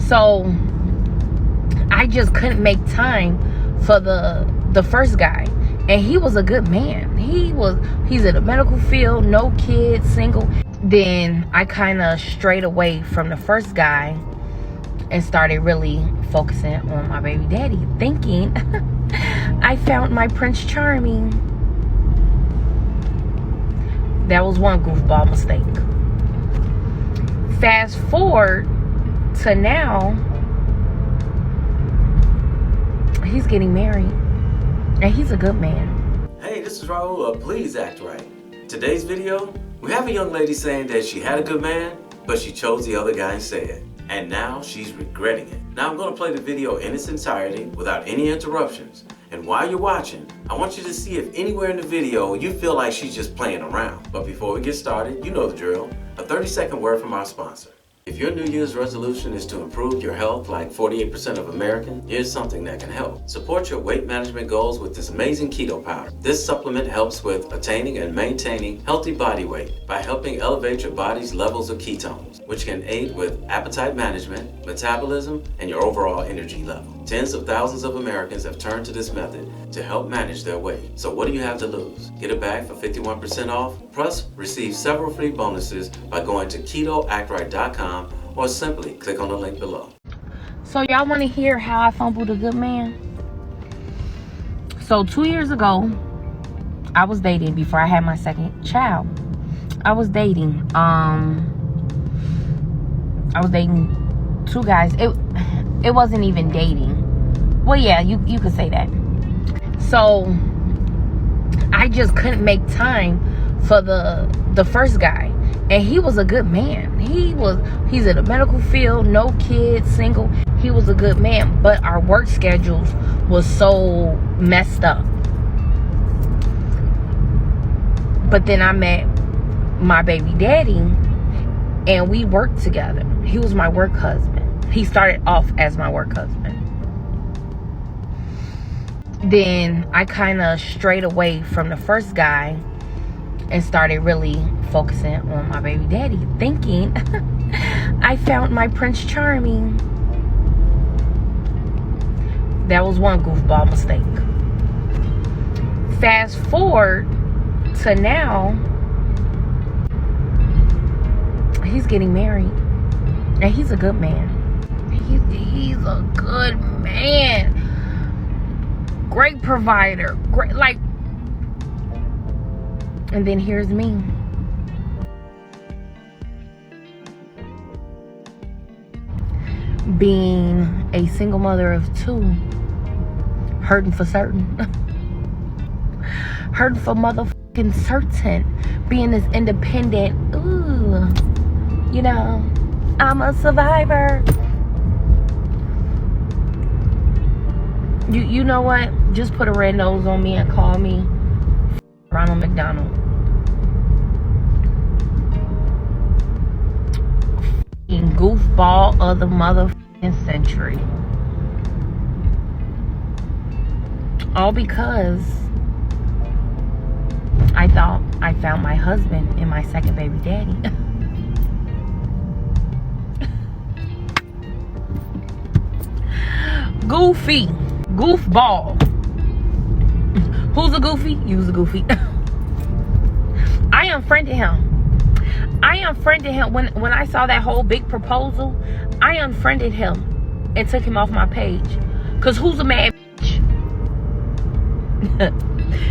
So I just couldn't make time for the first guy. And he was a good man. He's in the medical field, no kids, single. Then I kind of strayed away from the first guy and started really focusing on my baby daddy, thinking I found my Prince Charming. That was one goofball mistake. Fast forward to now, he's getting married, and he's a good man. Hey, this is Raulh of Please Act Right. Today's video, we have a young lady saying that she had a good man, but she chose the other guy instead. And now she's regretting it. Now I'm going to play the video in its entirety without any interruptions. And while you're watching, I want you to see if anywhere in the video you feel like she's just playing around. But before we get started, you know the drill. A 30-second word from our sponsor. If your New Year's resolution is to improve your health like 48% of Americans, here's something that can help. Support your weight management goals with this amazing keto powder. This supplement helps with attaining and maintaining healthy body weight by helping elevate your body's levels of ketones, which can aid with appetite management, metabolism, and your overall energy level. Tens of thousands of Americans have turned to this method to help manage their weight. So what do you have to lose? Get a bag for 51% off, plus receive several free bonuses by going to ketoactright.com or simply click on the link below. So y'all want to hear how I fumbled a good man? So 2 years ago, I was dating before I had my second child. I was dating two guys. It wasn't even dating. Well, yeah, you could say that. So I just couldn't make time for the first guy. And he was a good man. He's in the medical field, no kids, single. He was a good man, but our work schedules was so messed up. But then I met my baby daddy, and we worked together. He was my work husband. He started off as my work husband. Then I kind of strayed away from the first guy and started really focusing on my baby daddy, thinking I found my Prince Charming. That was one goofball mistake. Fast forward to now, he's getting married, and he's a good man. He's a good man. Great provider. Great, like. And then here's me. Being a single mother of two. Hurting for certain. Hurting for motherfucking certain. Being this independent. Ooh. You know, I'm a survivor. You know what? Just put a red nose on me and call me Ronald McDonald. Goofball of the motherfucking century. All because I thought I found my husband in my second baby daddy. Goofy. Goofball. Who's a goofy? You's a goofy. I unfriended him. When I saw that whole big proposal. I unfriended him and took him off my page. Cause who's a mad bitch?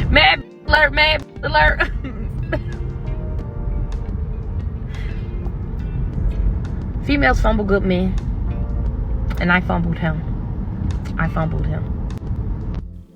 Mad alert, mad alert. Females fumble good men, and I fumbled him.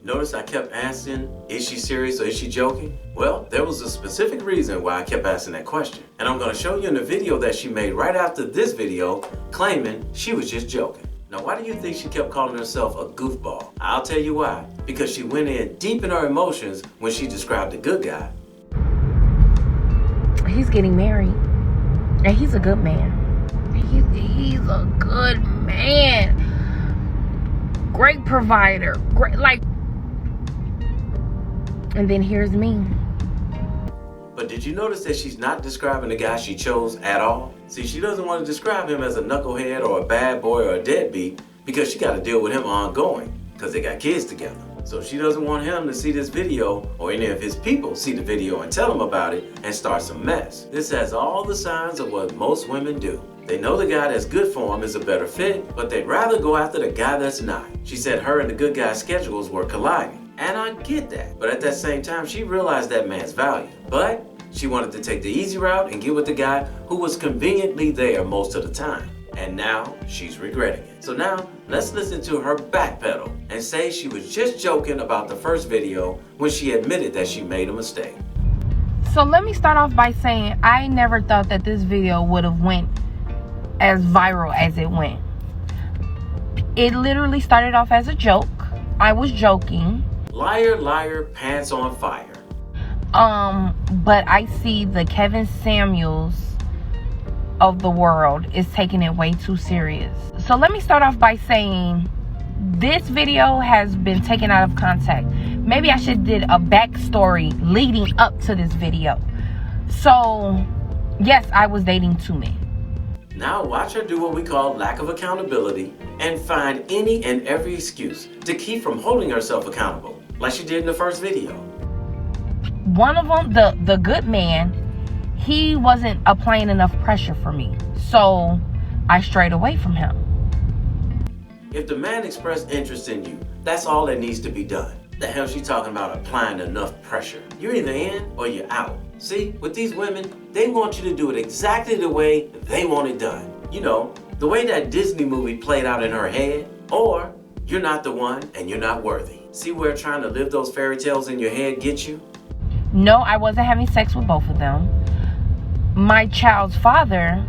Notice I kept asking, is she serious or is she joking? Well, there was a specific reason why I kept asking that question. And I'm going to show you in the video that she made right after this video, claiming she was just joking. Now, why do you think she kept calling herself a goofball? I'll tell you why. Because she went in deep in her emotions when she described the good guy. He's getting married, and he's a good man. He's a good man. Great provider. Great, like. And then here's me. But did you notice that she's not describing the guy she chose at all? See, she doesn't want to describe him as a knucklehead or a bad boy or a deadbeat because she got to deal with him ongoing because they got kids together. So she doesn't want him to see this video or any of his people see the video and tell him about it and start some mess. This has all the signs of what most women do. They know the guy that's good for them is a better fit, but they'd rather go after the guy that's not. She said her and the good guy's schedules were colliding. And I get that. But at that same time, she realized that man's value. But she wanted to take the easy route and get with the guy who was conveniently there most of the time. And now she's regretting it. So now let's listen to her backpedal and say she was just joking about the first video when she admitted that she made a mistake. So let me start off by saying I never thought that this video would have went as viral as it went. It literally started off as a joke. I was joking. Liar, liar, pants on fire. But I see the Kevin Samuels of the world is taking it way too serious. So let me start off by saying this video has been taken out of context. Maybe I should did a backstory leading up to this video. So yes, I was dating two men. Now watch her do what we call lack of accountability and find any and every excuse to keep from holding herself accountable, like she did in the first video. One of them, the good man, he wasn't applying enough pressure for me. So I strayed away from him. If the man expressed interest in you, that's all that needs to be done. The hell she talking about applying enough pressure? You're either in or you're out. See, with these women, they want you to do it exactly the way they want it done. You know, the way that Disney movie played out in her head, or you're not the one and you're not worthy. See where trying to live those fairy tales in your head gets you? No, I wasn't having sex with both of them. My child's father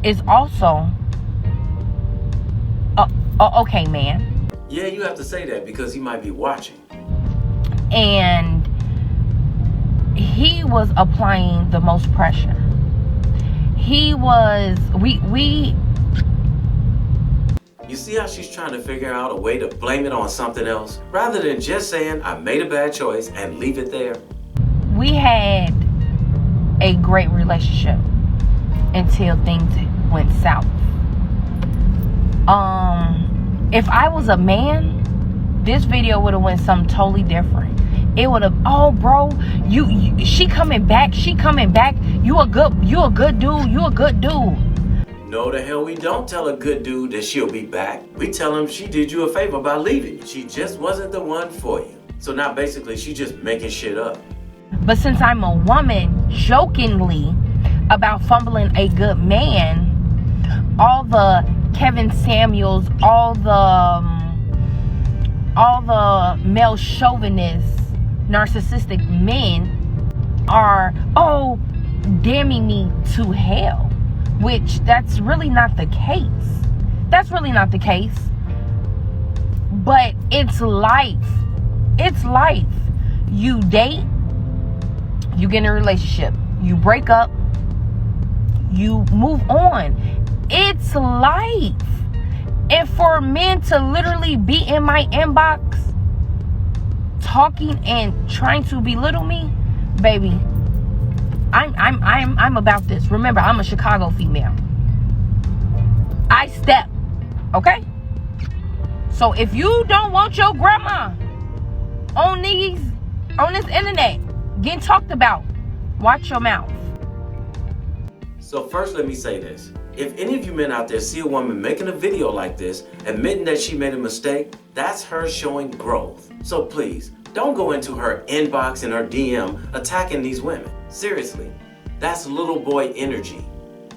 is also a okay man. Yeah, you have to say that because he might be watching. And he was applying the most pressure. He was, You see how she's trying to figure out a way to blame it on something else, rather than just saying, I made a bad choice and leave it there? We had a great relationship until things went south. If I was a man, this video would have went something totally different. It would have, oh bro, she coming back, you a good dude. No, the hell we don't tell a good dude that she'll be back. We tell him she did you a favor by leaving you. She just wasn't the one for you. So now basically she's just making shit up. But since I'm a woman jokingly about fumbling a good man, all the Kevin Samuels, all the male chauvinist, narcissistic men are, oh, damning me to hell. Which that's really not the case. That's really not the case. But it's life. It's life. You date, you get in a relationship, you break up, you move on. It's life. And for men to literally be in my inbox talking and trying to belittle me, baby, I'm about this. Remember, I'm a Chicago female. I step, okay? So if you don't want your grandma on this internet getting talked about, watch your mouth. So first let me say this. If any of you men out there see a woman making a video like this, admitting that she made a mistake, that's her showing growth. So please, don't go into her inbox and her DM attacking these women. Seriously, that's little boy energy.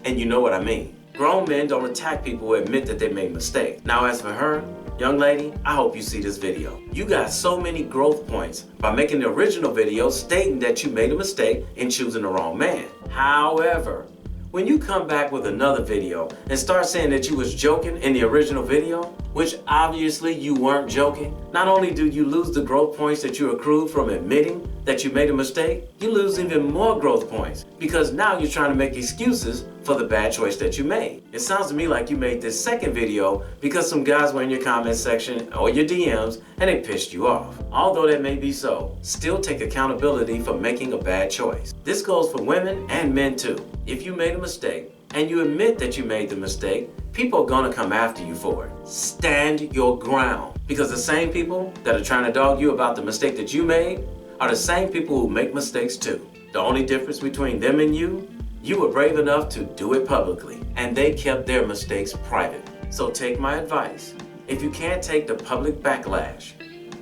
And you know what I mean. Grown men don't attack people who admit that they made mistakes. Now as for her, young lady, I hope you see this video. You got so many growth points by making the original video stating that you made a mistake in choosing the wrong man. However, when you come back with another video and start saying that you was joking in the original video, which obviously you weren't joking, not only do you lose the growth points that you accrued from admitting that you made a mistake, you lose even more growth points because now you're trying to make excuses for the bad choice that you made. It sounds to me like you made this second video because some guys were in your comment section or your DMs and they pissed you off. Although that may be so, still take accountability for making a bad choice. This goes for women and men too. If you made a mistake, and you admit that you made the mistake, people are gonna come after you for it. Stand your ground, because the same people that are trying to dog you about the mistake that you made are the same people who make mistakes too. The only difference between them and you were brave enough to do it publicly, and they kept their mistakes private. So take my advice. If you can't take the public backlash,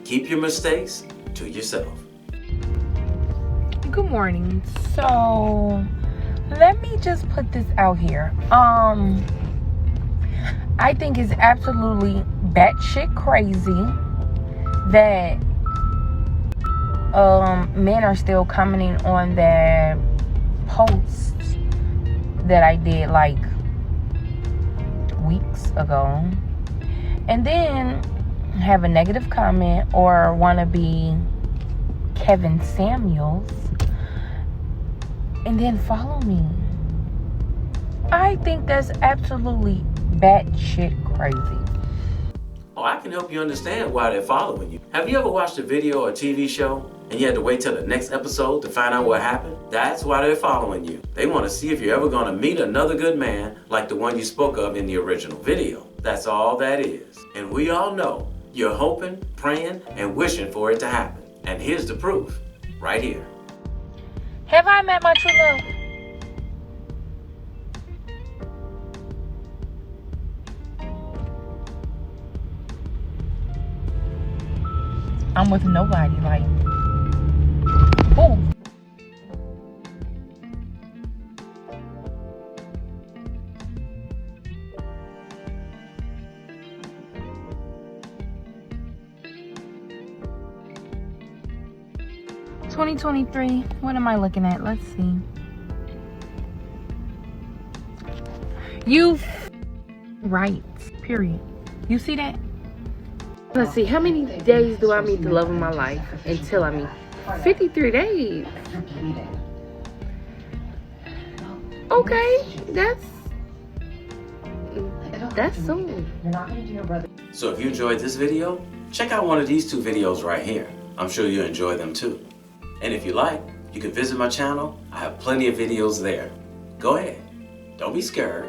keep your mistakes to yourself. Good morning. So let me just put this out here. I think it's absolutely batshit crazy that men are still commenting on that post that I did like weeks ago, and then have a negative comment or want to be Kevin Samuels and then follow me. I think that's absolutely batshit crazy. Oh, I can help you understand why they're following you. Have you ever watched a video or a TV show and you had to wait till the next episode to find out what happened? That's why they're following you. They want to see if you're ever going to meet another good man like the one you spoke of in the original video. That's all that is. And we all know you're hoping, praying, and wishing for it to happen. And here's the proof, right here. Have I met my true love? I'm with nobody, like, who? $2023. What am I looking at? Let's see. You right. Period. You see that? Let's see, how many days do I meet the love of my life until I meet? 53 days. Okay, that's soon. So if you enjoyed this video, check out one of these two videos right here. I'm sure you'll enjoy them too. And if you like, you can visit my channel. I have plenty of videos there. Go ahead. Don't be scared.